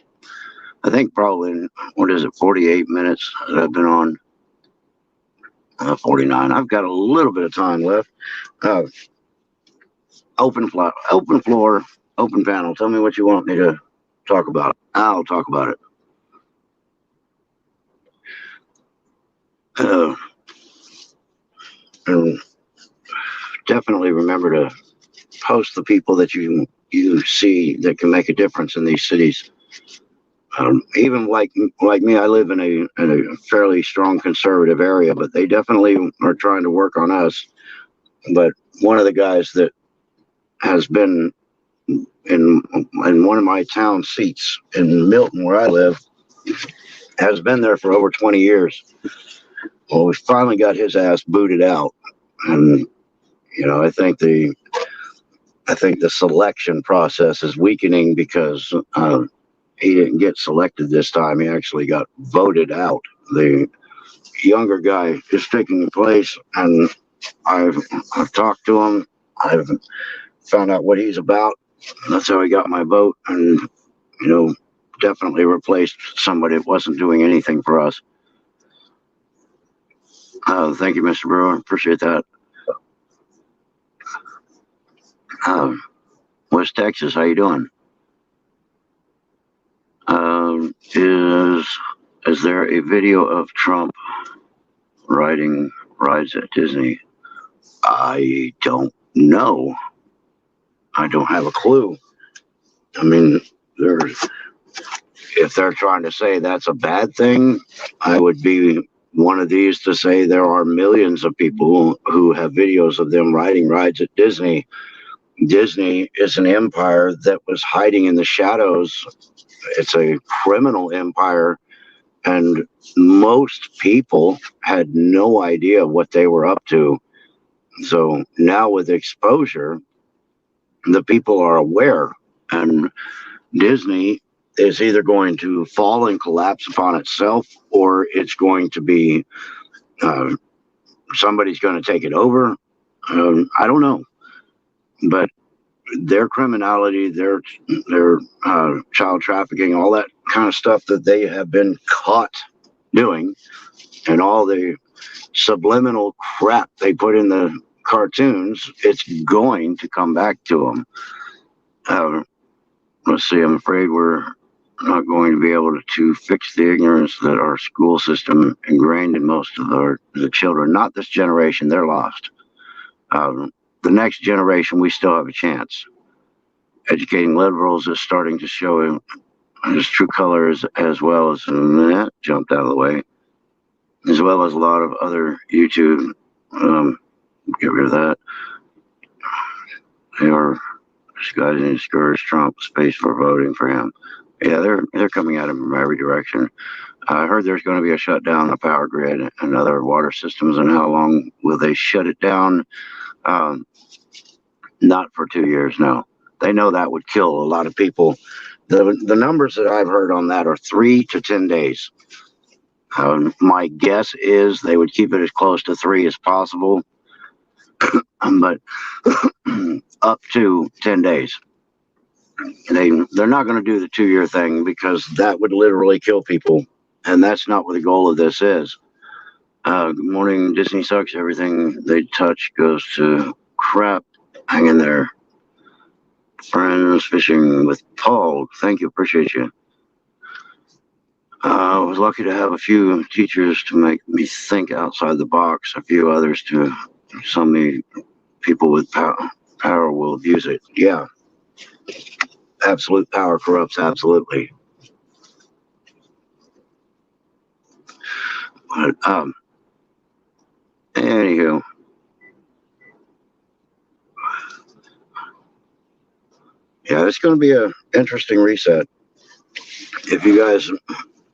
I think probably, 48 minutes that I've been on? 49. I've got a little bit of time left. Open floor, open panel. Tell me what you want me to talk about. I'll talk about it. And definitely remember to post the people that you see that can make a difference in these cities. Even like me, I live in a fairly strong conservative area, but they definitely are trying to work on us. But one of the guys that has been in one of my town seats in Milton, where I live, has been there for over 20 years. Well, we finally got his ass booted out, and I think the selection process is weakening because he didn't get selected this time. He actually got voted out. The younger guy is taking place, and I've talked to him. I've found out what he's about. That's how he got my vote, and definitely replaced somebody that wasn't doing anything for us. Thank you, Mr. Brewer. Appreciate that. West Texas, how you doing? Is there a video of Trump riding rides at Disney? I don't know. I don't have a clue. I mean, if they're trying to say that's a bad thing, I would be one of these to say there are millions of people who have videos of them riding rides at Disney. Disney is an empire that was hiding in the shadows. It's a criminal empire, and most people had no idea what they were up to. So now with exposure, the people are aware, and Disney is either going to fall and collapse upon itself, or it's going to be somebody's going to take it over. I don't know, but their criminality, their child trafficking, all that kind of stuff that they have been caught doing, and all the subliminal crap they put in the cartoons, it's going to come back to them. Let's see, I'm afraid we're not going to be able to fix the ignorance that our school system ingrained in most of the children. Not this generation, they're lost. The next generation, we still have a chance. Educating liberals is starting to show his true colors, as well as that jumped out of the way, as well as a lot of other YouTube. Get rid of that. They are disguising and discourage Trump space for voting for him. Yeah, they're coming at him from every direction. I heard there's going to be a shutdown of the power grid and other water systems, and how long will they shut it down? Not for 2 years, no. They know that would kill a lot of people. The numbers that I've heard on that are 3 to 10 days. My guess is they would keep it as close to 3 as possible, but up to 10 days. They're not going to do the 2-year thing, because that would literally kill people, and that's not what the goal of this is. Good morning. Disney sucks. Everything they touch goes to crap. Hang in there. Friends fishing with Paul. Thank you. Appreciate you. I was lucky to have a few teachers to make me think outside the box, a few others to show me people with power will abuse it. Yeah. Absolute power corrupts absolutely. But, anywho. Yeah, it's going to be an interesting reset. If you guys,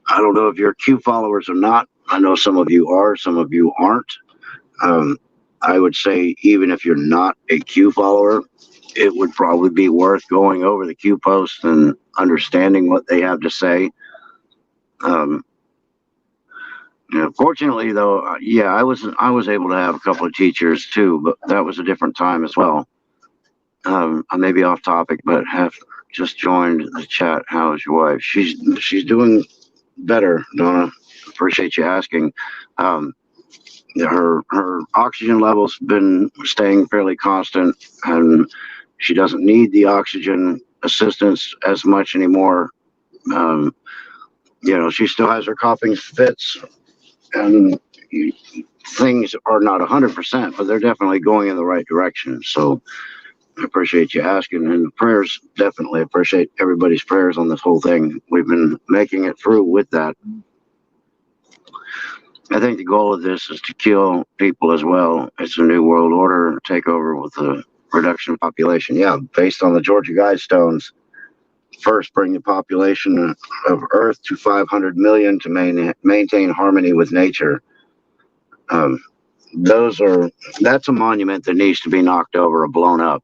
I don't know if you're Q followers or not. I know some of you are, some of you aren't. I would say even if you're not a Q follower, it would probably be worth going over the Q posts and understanding what they have to say. Fortunately, though, I was able to have a couple of teachers too, but that was a different time as well. I may be off topic, but have just joined the chat. How is your wife? She's doing better, Donna. Appreciate you asking. Her oxygen levels been staying fairly constant, and she doesn't need the oxygen assistance as much anymore. She still has her coughing fits, and things are not 100%, but they're definitely going in the right direction. So I appreciate you asking, and the prayers, definitely appreciate everybody's prayers on this whole thing. We've been making it through with that. I think the goal of this is to kill people as well. It's a new world order takeover with a reduction of population. Yeah, based on the Georgia Guidestones. First, bring the population of Earth to 500 million to maintain harmony with nature. Um, that's a monument that needs to be knocked over or blown up.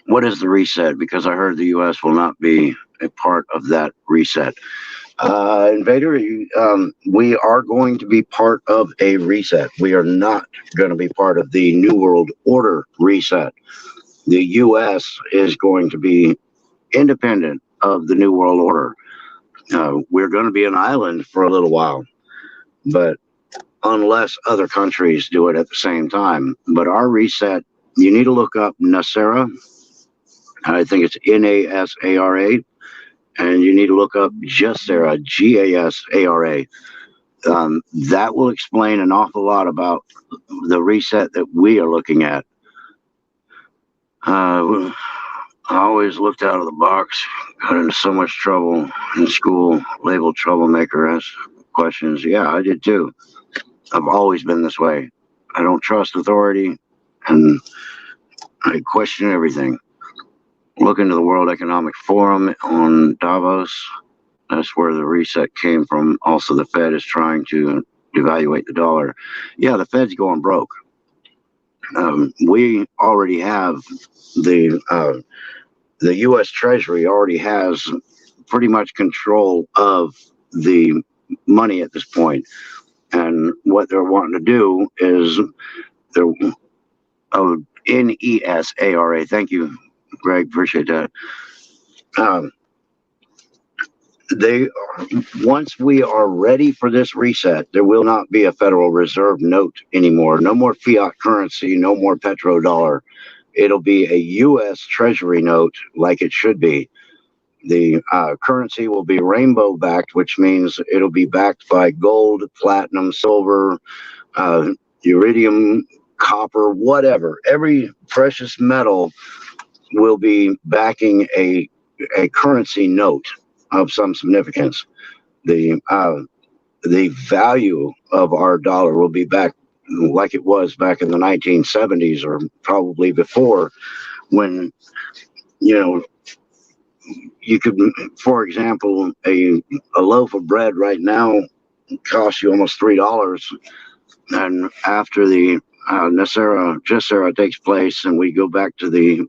What is the reset? Because I heard the U.S. will not be a part of that reset. Invader, we are going to be part of a reset. We are not going to be part of the New World Order reset. The U.S. is going to be independent of the New World Order. We're going to be an island for a little while, but unless other countries do it at the same time. But our reset, you need to look up NASARA. I think it's NASARA. And you need to look up GASARA, GASARA. That will explain an awful lot about the reset that we are looking at. I always looked out of the box, got into so much trouble in school, labeled troublemaker, asked questions. Yeah, I did too. I've always been this way. I don't trust authority, and I question everything. Look into the World Economic Forum on Davos. That's where the reset came from. Also, the Fed is trying to devaluate the dollar. Yeah, the Fed's going broke. We already have the U.S. Treasury already has pretty much control of the money at this point. And what they're wanting to do is they're NESARA. Thank you, Greg. Appreciate that. They once we are ready for this reset, there will not be a Federal Reserve note anymore. No more fiat currency, no more petrodollar. It'll be a U.S. Treasury note like it should be. The currency will be rainbow backed, which means it'll be backed by gold, platinum, silver, iridium, copper, whatever. Every precious metal will be backing a currency note of some significance. The value of our dollar will be back like it was back in the 1970s or probably before, when you could, for example, a loaf of bread right now costs you almost $3, and after the NASARA takes place and we go back to the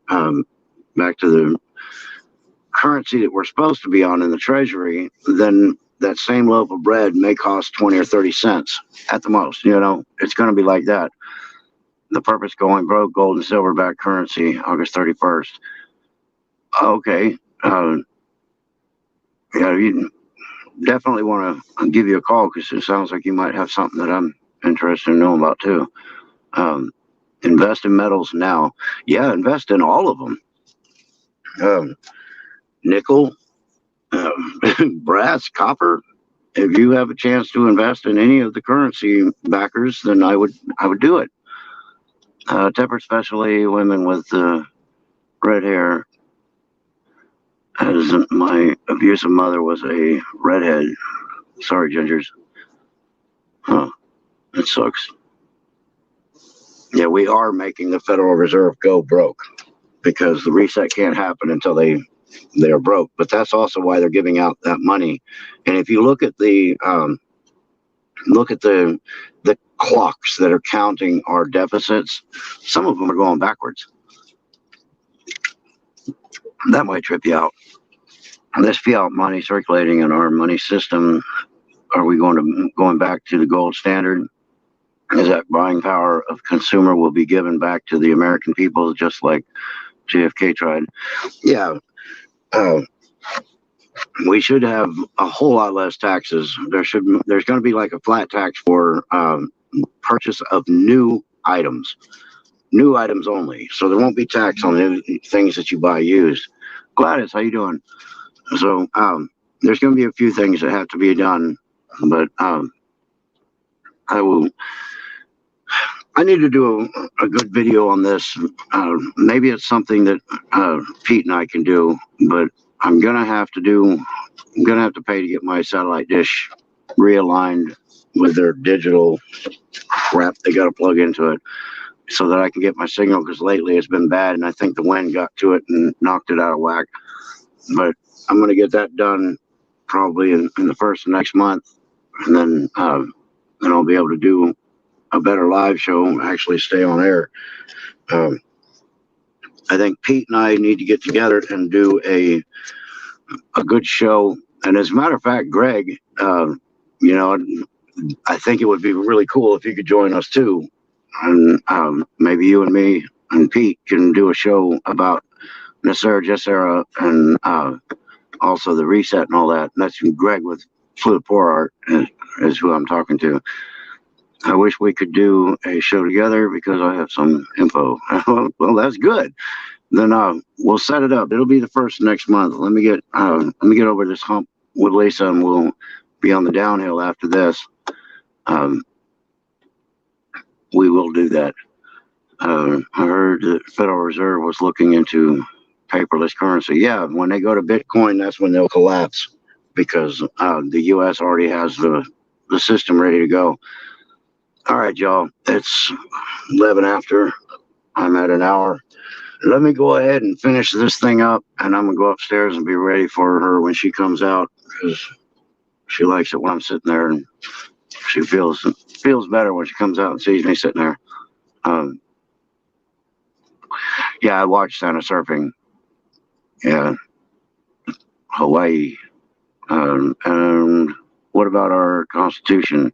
currency that we're supposed to be on in the Treasury, then that same loaf of bread may cost 20 or 30 cents at the most. It's going to be like that. The purpose going broke, gold and silver backed currency, August 31st. Okay. Yeah, you definitely want to give you a call, because it sounds like you might have something that I'm interested in knowing about too. Invest in metals now. Yeah, invest in all of them. Nickel, brass, copper. If you have a chance to invest in any of the currency backers, then I would do it. Temper, especially women with red hair, as my abusive mother was a redhead. Sorry, Gingers. Huh. It sucks. Yeah, we are making the Federal Reserve go broke, because the reset can't happen until they are broke. But that's also why they're giving out that money. And if you look at the clocks that are counting our deficits, some of them are going backwards. That might trip you out. This fiat money circulating in our money system, are we going back to the gold standard? Is that buying power of consumer will be given back to the American people, just like JFK tried? Yeah. We should have a whole lot less taxes. There's going to be like a flat tax for purchase of new items only. So there won't be tax on the things that you buy used. Gladys, how you doing? So there's going to be a few things that have to be done, but I need to do a good video on this. Maybe it's something that Pete and I can do, but I'm gonna have to pay to get my satellite dish realigned with their digital crap they got to plug into it, so that I can get my signal, because lately it's been bad, and I think the wind got to it and knocked it out of whack. But I'm gonna get that done probably in the first of next month, and then I'll be able to do a better live show, actually stay on air. Um, I think Pete and I need to get together and do a good show. And as a matter of fact, Greg, you know, I think it would be really cool if you could join us too. And maybe you and me and Pete can do a show about Nasser Jessera and also the reset and all that. And that's Greg with Fluid Pour Art is who I'm talking to. I wish we could do a show together because I have some info. Well, that's good. Then we'll set it up. It'll be the first next month. Let me get over this hump with Lisa, and we'll be on the downhill after this. We will do that. I heard the Federal Reserve was looking into paperless currency. Yeah, when they go to Bitcoin, that's when they'll collapse because the U.S. already has the system ready to go. All right, y'all. It's 11 after. I'm at an hour. Let me go ahead and finish this thing up, and I'm going to go upstairs and be ready for her when she comes out because she likes it when I'm sitting there, and she feels better when she comes out and sees me sitting there. Yeah, I watched Santa Surfing. Yeah, Hawaii. And what about our Constitution?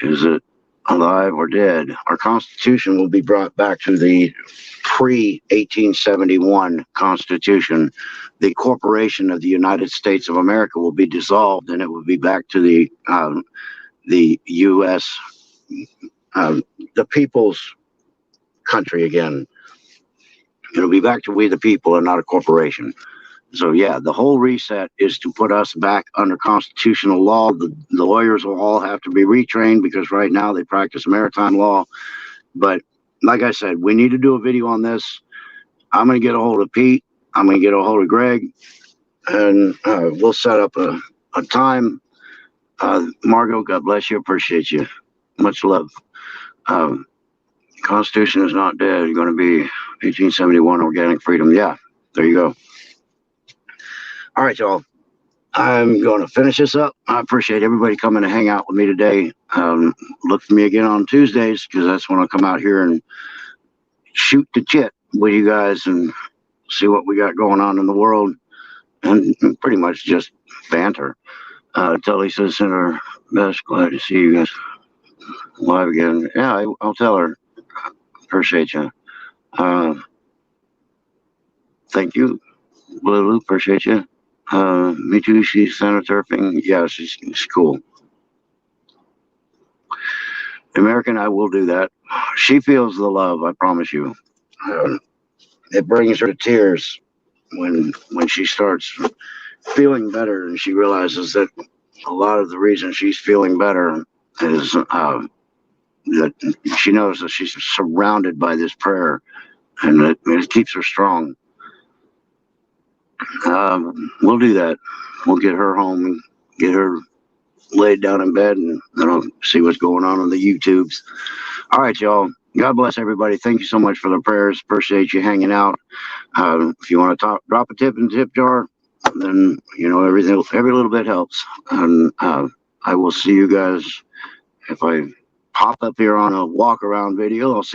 Is it alive or dead? Our Constitution will be brought back to the pre-1871 Constitution. The Corporation of the United States of America will be dissolved, and it will be back to the U.S. The people's country again. It'll be back to we the people and not a corporation. So yeah, the whole reset is to put us back under constitutional law. The lawyers will all have to be retrained because right now they practice maritime law. But like I said, we need to do a video on this. I'm going to get a hold of Pete. I'm going to get a hold of Greg, and we'll set up a time. Margot, God bless you. Appreciate you. Much love. Constitution is not dead. You're going to be 1871 organic freedom. Yeah, there you go. All right, y'all. I'm going to finish this up. I appreciate everybody coming to hang out with me today. Look for me again on Tuesdays because that's when I'll come out here and shoot the chit with you guys and see what we got going on in the world and pretty much just banter. Tell Lisa send her best. Glad to see you guys live again. Yeah, I'll tell her. Appreciate you. Thank you. Blue, appreciate you. Me too. She's Santa Surfing. Yeah, she's cool. American, I will do that. She feels the love. I promise you. It brings her to tears when she starts feeling better, and she realizes that a lot of the reason she's feeling better is that she knows that she's surrounded by this prayer, and it keeps her strong. We'll do that. We'll get her home and get her laid down in bed, and then I'll see what's going on the YouTubes. All right, y'all. God bless everybody. Thank you so much for the prayers. Appreciate you hanging out. If you want to drop a tip in the tip jar, then you know every little bit helps. And I will see you guys if I pop up here on a walk around video. I'll see